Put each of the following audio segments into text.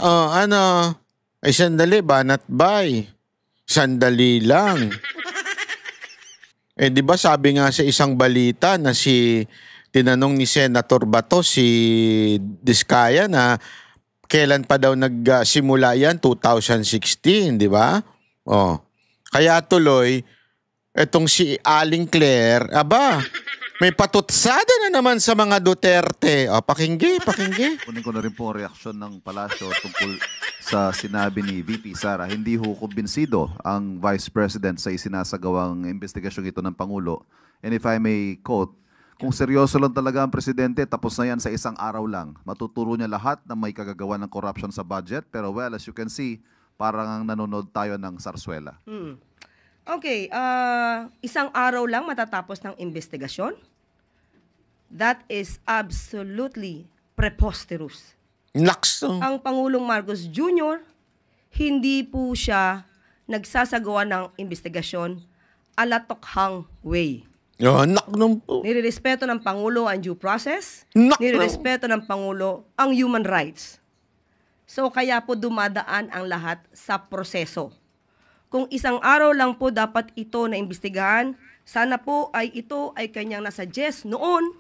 Ano? Ay, sandali, banat bay. Sandali lang. Di ba sabi nga sa isang balita na tinanong ni Senator Bato si Diskaya na kailan pa daw nagsimula yan, 2016, di ba? Kaya tuloy, etong si Aling Claire, may patutsada na naman sa mga Duterte. Pakinggi. Kunin ko na rin po ang reaksyon ng palasyo tungkol sa sinabi ni VP Sara. Hindi ho kumbinsido ang Vice President sa isinasagawang investigasyon ito ng Pangulo. And if I may quote, kung seryoso lang talaga ang Presidente, tapos na yan sa isang araw lang. Matuturo niya lahat na may kagagawa ng corruption sa budget. Pero well, as you can see, parang nanonood tayo ng sarsuela. Okay, isang araw lang matatapos ng investigasyon? That is absolutely preposterous. Nakso. Ang Pangulong Marcos Jr., hindi po siya nagsasagawa ng investigasyon alatokhang way. Nirerespeto ng Pangulo ang due process, nirerespeto ng Pangulo ang human rights. So kaya po dumadaan ang lahat sa proseso. Kung isang araw lang po dapat ito na imbestigahan, sana po ay ito ay kanyang nasuggest noon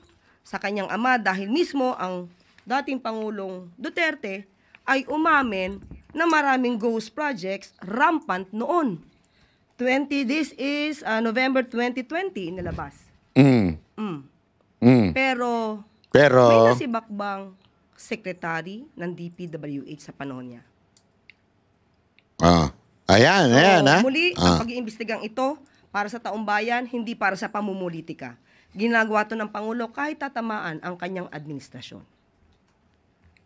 sa kanyang ama dahil mismo ang dating Pangulong Duterte ay umamin na maraming ghost projects rampant noon. This is November 2020 inilabas. Pero may nasibakbang secretary ng DPWH sa panahon niya. Ayan. Muli, ang pag-iimbestigang ito para sa taong bayan, hindi para sa pamumulitika. Ginagawa ito ng Pangulo kahit tatamaan ang kanyang administrasyon.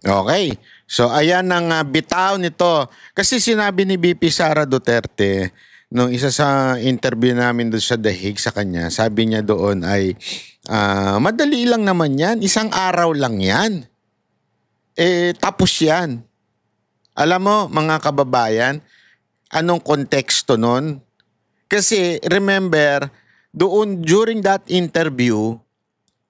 Okay. So, ayan ang bitaw nito. Kasi sinabi ni BP Sara Duterte, nung isa sa interview namin doon sa Dahig sa kanya, sabi niya doon ay, madali lang naman yan. Isang araw lang yan. Tapos yan. Alam mo, mga kababayan, anong konteksto nun? Kasi remember, doon during that interview,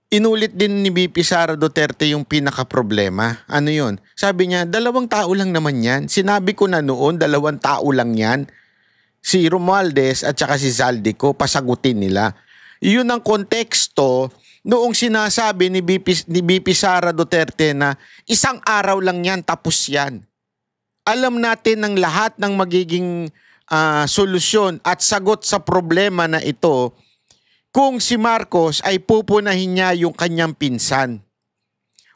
inulit din ni BP Sara Duterte yung pinaka-problema. Ano yun? Sabi niya, 2 tao lang naman yan. Sinabi ko na noon, 2 tao lang yan. Si Romualdez at saka si Zaldico, pasagutin nila. Yun ang konteksto noong sinasabi ni BP Sara Duterte na isang araw lang yan, tapos yan. Alam natin ng lahat ng magiging solusyon at sagot sa problema na ito kung si Marcos ay pupunahin niya yung kanyang pinsan.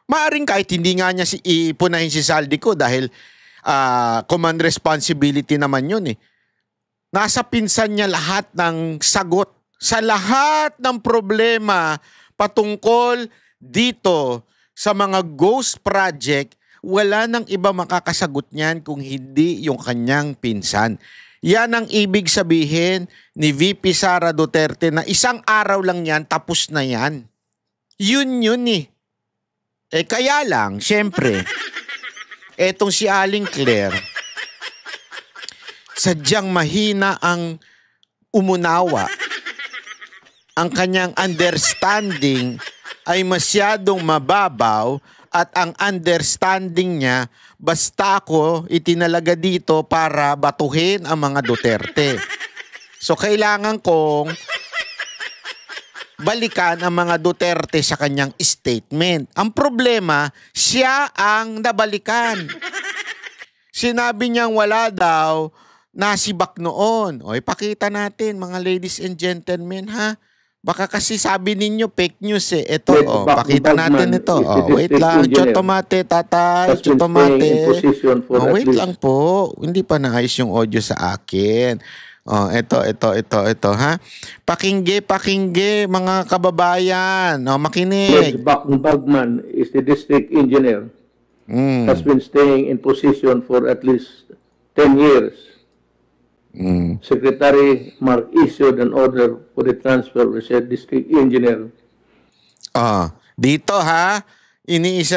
Maaring kahit hindi nga niya ipunahin si Zaldico dahil command responsibility naman yun eh. Nasa pinsan niya lahat ng sagot sa lahat ng problema patungkol dito sa mga ghost project. Wala nang iba makakasagot niyan kung hindi yung kanyang pinsan. Yan ang ibig sabihin ni VP Sara Duterte na isang araw lang yan, tapos na yan. Yun eh. Kaya lang, syempre, etong si Aling Claire, sadyang mahina ang umunawa. Ang kanyang understanding ay masyadong mababaw at ang understanding niya, basta ako itinalaga dito para batuhin ang mga Duterte. So kailangan kong balikan ang mga Duterte sa kanyang statement. Ang problema, siya ang nabalikan. Sinabi niyang wala daw, nasibak noon. O ipakita natin mga ladies and gentlemen ha. Baka kasi sabi ninyo fake news eh. Ito, pakita natin ito. Wait lang, Chotomate, tatay, Chotomate. Wait lang po. Hindi pa naayos yung audio sa akin. Ito, ha. Pakingge, mga kababayan. Makinig. Bagman is the district engineer. Has been staying in position for at least 10 years. Secretary Mark issued an order for the transfer of the district engineer. Dito ha,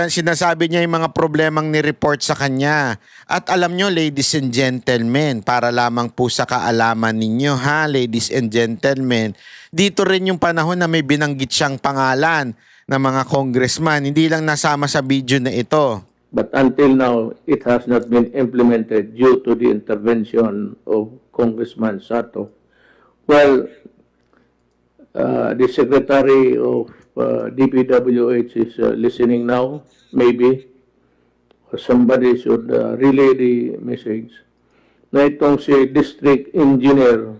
sinasabi niya yung mga problemang ni-report sa kanya. At alam nyo, ladies and gentlemen, para lamang po sa kaalaman ninyo ha, ladies and gentlemen, dito rin yung panahon na may binanggit siyang pangalan ng mga congressman. Hindi lang nasama sa video na ito. But until now, it has not been implemented due to the intervention of Congressman Sato. Well, the Secretary of DPWH is listening now, maybe. Somebody should relay the message. Na itong si District Engineer,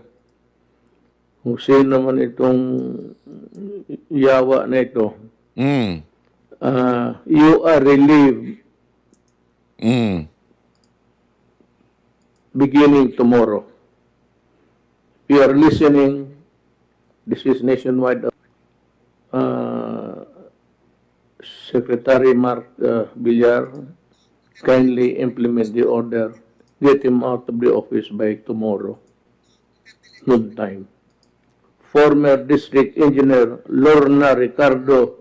kung sino naman itong yawa na ito, you are relieved beginning tomorrow. You are listening. This is nationwide. Secretary Mark Villar, kindly implement the order. Get him out of the office by tomorrow, noon time. Former District Engineer Lorna Ricardo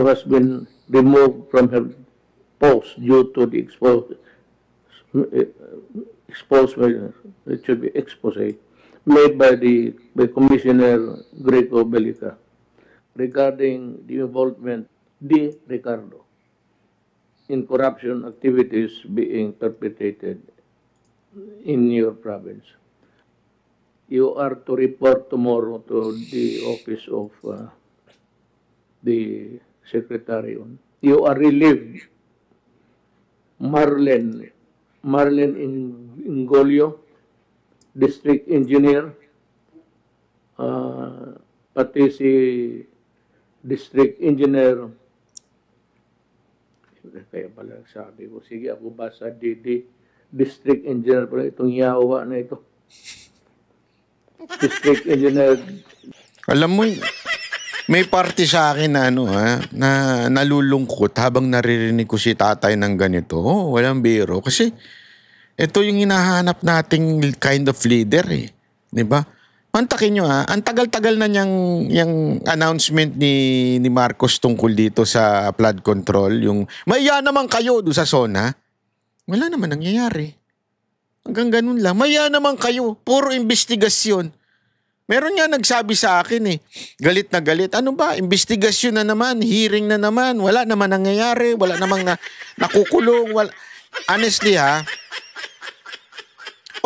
has been removed from her post due to the it should be expose made by Commissioner Greco Belica regarding the involvement de Ricardo in corruption activities being perpetrated in your province. You are to report tomorrow to the office of the Secretary. You are relieved. Marlen Ingolio, District Engineer, pati si District Engineer, kaya pala sabi ko, sige ako basa District Engineer pala itong yawa na ito. District Engineer. Alam mo, may parte sa akin na na nalulungkot habang naririnig ko si tatay ng ganito. Oh, walang biro. Kasi ito yung hinahanap nating kind of leader eh. 'Di ba? Mantakin nyo ang tagal-tagal na yung announcement ni Marcos tungkol dito sa flood control. Yung, maya naman kayo doon sa zona. Wala naman nangyayari. Hanggang ganun lang. Maya naman kayo. Puro investigasyon. Meron nga nagsabi sa akin galit na galit. Ano ba? Investigasyon na naman. Hearing na naman. Wala naman nangyayari. Wala namang nakukulong. Honestly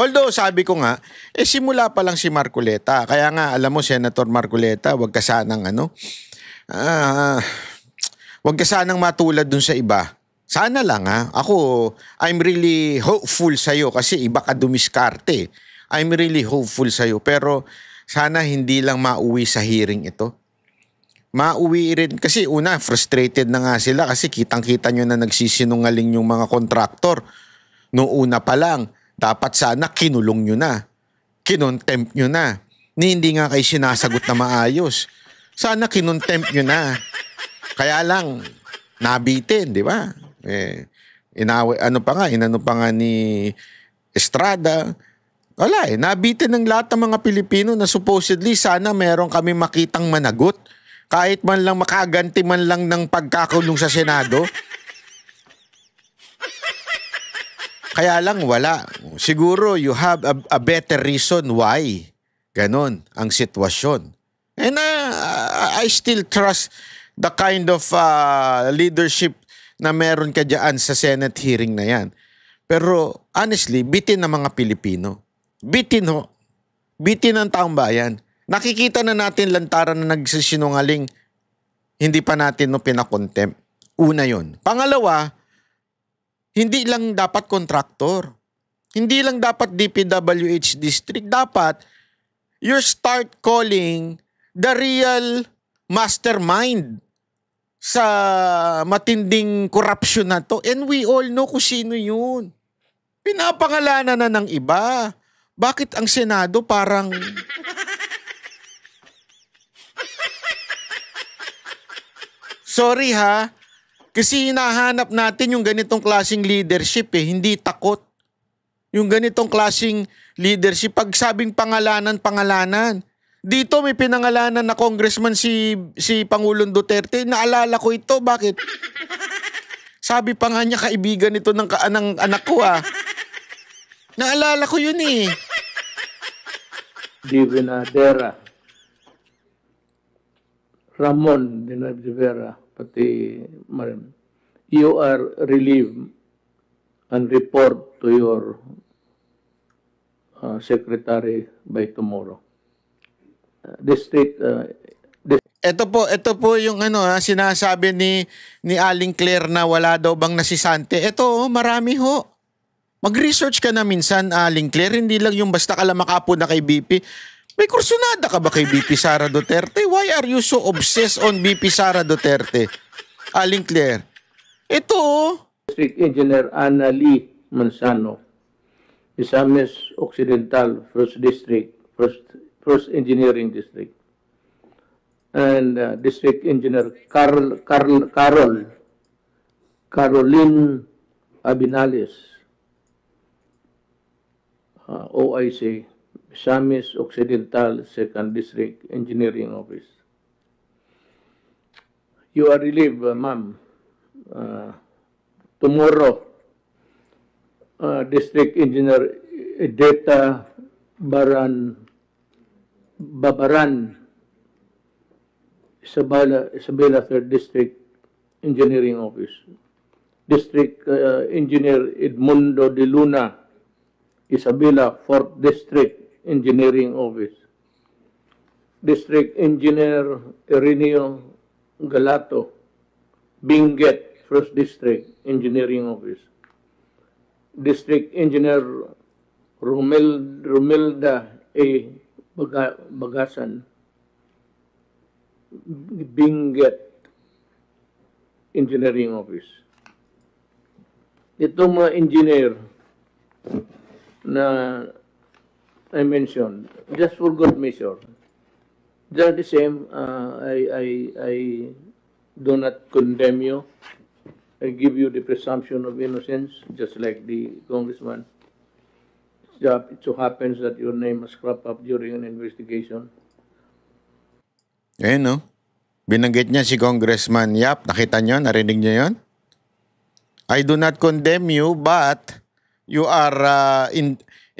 although sabi ko nga, simula pa lang si Marcoleta. Kaya nga, alam mo, Senator Marcoleta, wag ka sanang wag ka sanang matulad dun sa iba. Sana lang Ako, I'm really hopeful sa'yo kasi iba ka dumiskarte. I'm really hopeful sa'yo. Pero sana hindi lang mauwi sa hearing ito. Mauwi rin. Kasi una, frustrated na nga sila kasi kitang-kita nyo na nagsisinungaling yung mga kontraktor. Noong una pa lang. Dapat sana kinulong nyo na. Kinontempt nyo na. Hindi nga kayo sinasagot na maayos. Sana kinontempt nyo na. Kaya lang, nabitin, di ba? Inano pa nga ni Estrada. Wala nabitin ng lahat ng mga Pilipino na supposedly sana meron kami makitang managot. Kahit man lang makaganti man lang ng pagkakulong sa Senado. Kaya lang wala. Siguro you have a better reason why. Ganon ang sitwasyon. And I still trust the kind of leadership na meron ka dyan sa Senate hearing na yan. Pero honestly, bitin ng mga Pilipino. Bitin Bitin ng taong bayan. Nakikita na natin lantaran na nagsisinungaling. Hindi pa natin pinakontempt. Una yon. Pangalawa, hindi lang dapat kontraktor. Hindi lang dapat DPWH district. Dapat, you start calling the real mastermind sa matinding corruption na to. And we all know kung sino yun. Pinapangalanan na ng iba. Bakit ang Senado parang... Sorry kasi hinahanap natin yung ganitong klaseng leadership hindi takot. Yung ganitong klaseng leadership, pag sabing pangalanan. Dito may pinangalanan na congressman si Pangulong Duterte. Naalala ko ito, bakit? Sabi pa nga niya, kaibigan ito ng anak ko Naalala ko yun Dinadera. Ramon Dinadera, pati you are relieved and report to your secretary by tomorrow. Ito po yung sinasabi ni Aling Claire na wala daw bang nasisante. Ito, marami ho. Mag-research ka na minsan, Aling Claire, hindi lang yung basta ka lang makapo na kay BP. May kursunada ka ba kay BP Sara Duterte? Why are you so obsessed on BP Sara Duterte? Aling Claire. Ito, District Engineer Ana Lee Manzano, Misamis Occidental, First District, First Engineering District. And District Engineer Caroline Abinales, OIC, Misamis Occidental, Second District Engineering Office. You are relieved, ma'am. Tomorrow, District Engineer Edeta Babaran, Isabela 3rd District Engineering Office. District Engineer Edmundo de Luna, Isabela 4th District Engineering Office. District Engineer Ireneo Galato, Benguet 1st District Engineering Office. District Engineer Romelda A. Bagasan, Benguet Engineering Office. Itong mga engineer na I mentioned, just for good measure, they're the same. I do not condemn you. I give you the presumption of innocence, just like the congressman. It so happens that your name was cropped up during an investigation. no? Binanggit niya si Congressman Yap. Nakita niyo? Narinig niyo yun? I do not condemn you, but you are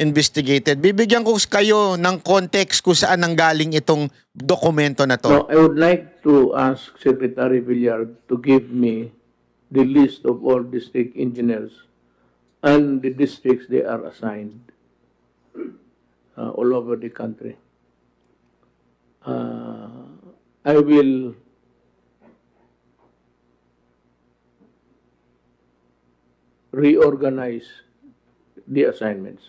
investigated. Bibigyan ko kayo ng context kung saan nanggaling itong dokumento na to. No, I would like to ask Secretary Villar to give me the list of all district engineers and the districts they are assigned all over the country. I will reorganize the assignments.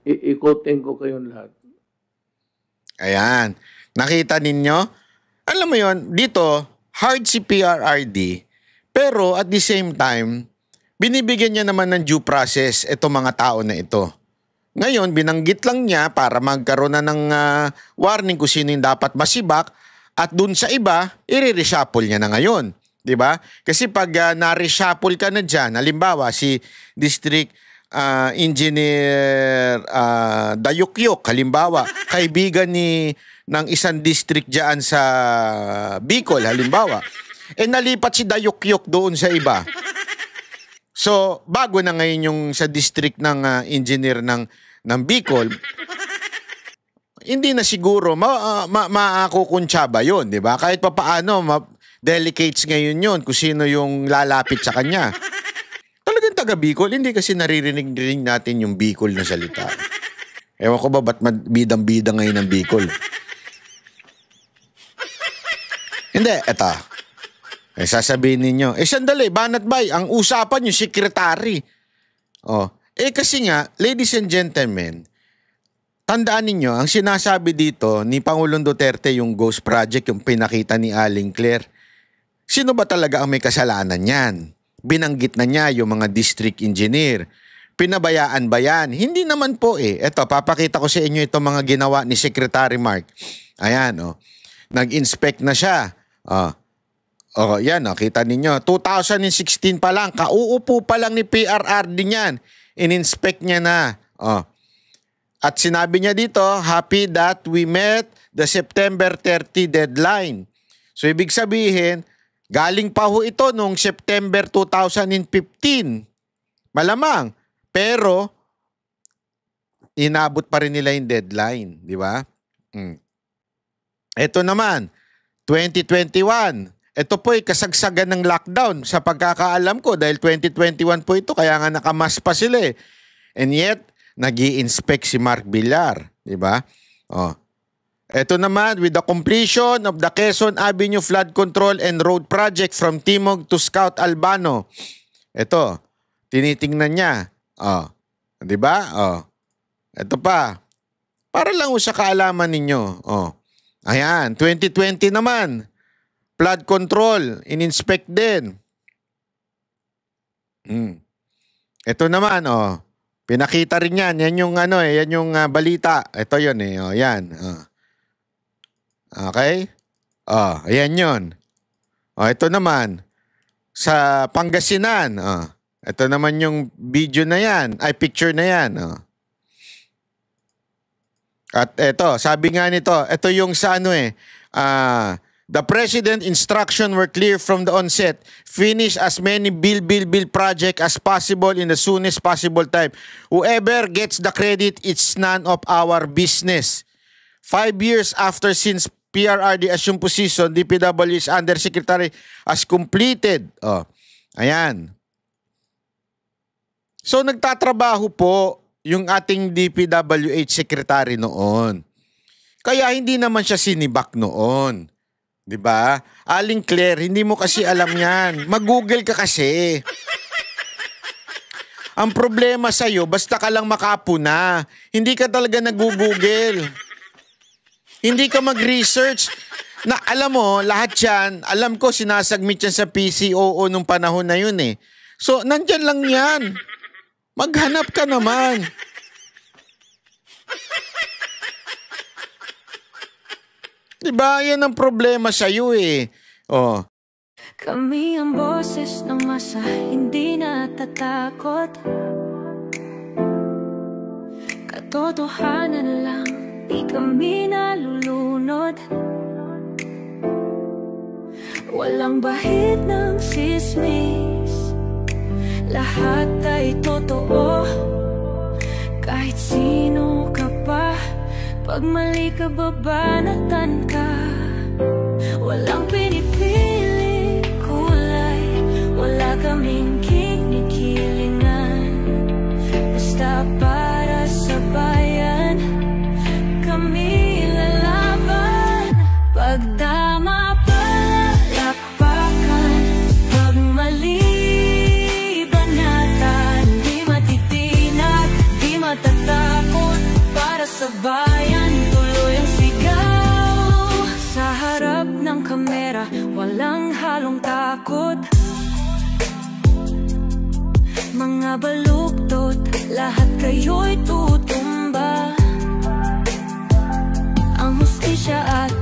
Ikotin ko kayong lahat. Ayan. Nakita ninyo? Alam mo yon, dito, hard si PRRD, pero at the same time, binibigyan niya naman ng due process itong mga tao na ito. Ngayon, binanggit lang niya para magkaroon na ng warning kung sino yung dapat masibak at dun sa iba, i-reshuffle niya na ngayon. Diba? Kasi pag na-reshuffle ka na dyan, halimbawa si District Engineer Dayukyuk, halimbawa, kaibigan ng isang district dyan sa Bicol, halimbawa, nalipat si Dayukyuk doon sa iba. So, bago na ngayon yung sa district ng engineer ng Bicol, hindi na siguro makukuntsaba yun, di ba? Kahit pa paano, delicates ngayon yun kung sino yung lalapit sa kanya. Talagang taga Bicol, hindi kasi naririnig natin yung Bicol na salita. Ewan ko ba ba't bidang-bida ngayon ng Bicol? Hindi, eto. Sasabihin ninyo, sandali, banat bay, ang usapan yung secretary. Kasi nga, ladies and gentlemen, tandaan ninyo, ang sinasabi dito ni Pangulong Duterte, yung Ghost Project, yung pinakita ni Aling Claire, sino ba talaga ang may kasalanan yan? Binanggit na niya yung mga district engineer. Pinabayaan ba yan? Hindi naman po eh. Ito, papakita ko sa inyo itong mga ginawa ni Secretary Mark. Ayan, nag-inspect na siya. Yan, kita ninyo. 2016 pa lang, kauupo pa lang ni PRRD niyan. In-inspect niya na. At sinabi niya dito, happy that we met the September 30 deadline. So, ibig sabihin, galing pa ho ito noong September 2015. Malamang. Pero, inabot pa rin nila yung deadline. Di ba? Ito naman, 2021. Ito po ay kasagsagan ng lockdown sa pagkakaalam ko dahil 2021 po ito kaya nga nakamas pa sila eh. And yet, nag-i-inspect si Mark Villar, di ba? Oh. Ito naman, with the completion of the Quezon Avenue Flood Control and Road Project from Timog to Scout Albano. Ito, tinitingnan niya. Oh. Di ba? Oh. Ito pa. Para lang sa kaalaman ninyo. Oh. Ayan, 2020 naman. Flood control, in-inspect din. Ito naman, oh. Pinakita rin yan. Yan yung ano eh, yan yung balita. Ito yun eh, oh, yan. Oh. Okay? Oh, ayan yun. Oh, ito naman. Sa Pangasinan, oh. Ito naman yung video na yan. Ay, picture na yan, oh. At ito, sabi nga nito, ito yung sa ano eh, the President instruction were clear from the onset. Finish as many bill project as possible in the soonest possible time. Whoever gets the credit, it's none of our business. 5 years after since PRRD assumed position, DPW's Undersecretary has completed. Oh, ayan. So nagtatrabaho po yung ating DPWH Secretary noon. Kaya hindi naman siya sinibak noon. 'Di ba? Aling Claire, hindi mo kasi alam 'yan. Mag-Google ka kasi. Ang problema sa iyo, basta ka lang makapuna. Hindi ka talaga nag-Google. Hindi ka mag-research. Na alam mo, lahat 'yan, alam ko sinasubmit yan sa PCOO nung panahon na 'yun eh. So, nandyan lang 'yan. Maghanap ka naman. Diba? Yan ang problema sa'yo eh. Oh. Kami ang boses ng masa, hindi natatakot. Katotohanan lang, di kami nalulunod. Walang bahid ng sismis, lahat ay totoo. Kahit sino ka pa, pag mali ka, babanatan ka. Walang pinipili kulay, wala kaming kinikilingan. Basta para sa bayan, kami lalaban. Pag tama palakpakan, pag mali banatan. Di matitinag, di matatakot, para sa bayan tuloy ang sigaw. Sa harap ng kamera, walang halong takot. Mga baluktot, lahat kayo'y tutumba. Ang hustisya at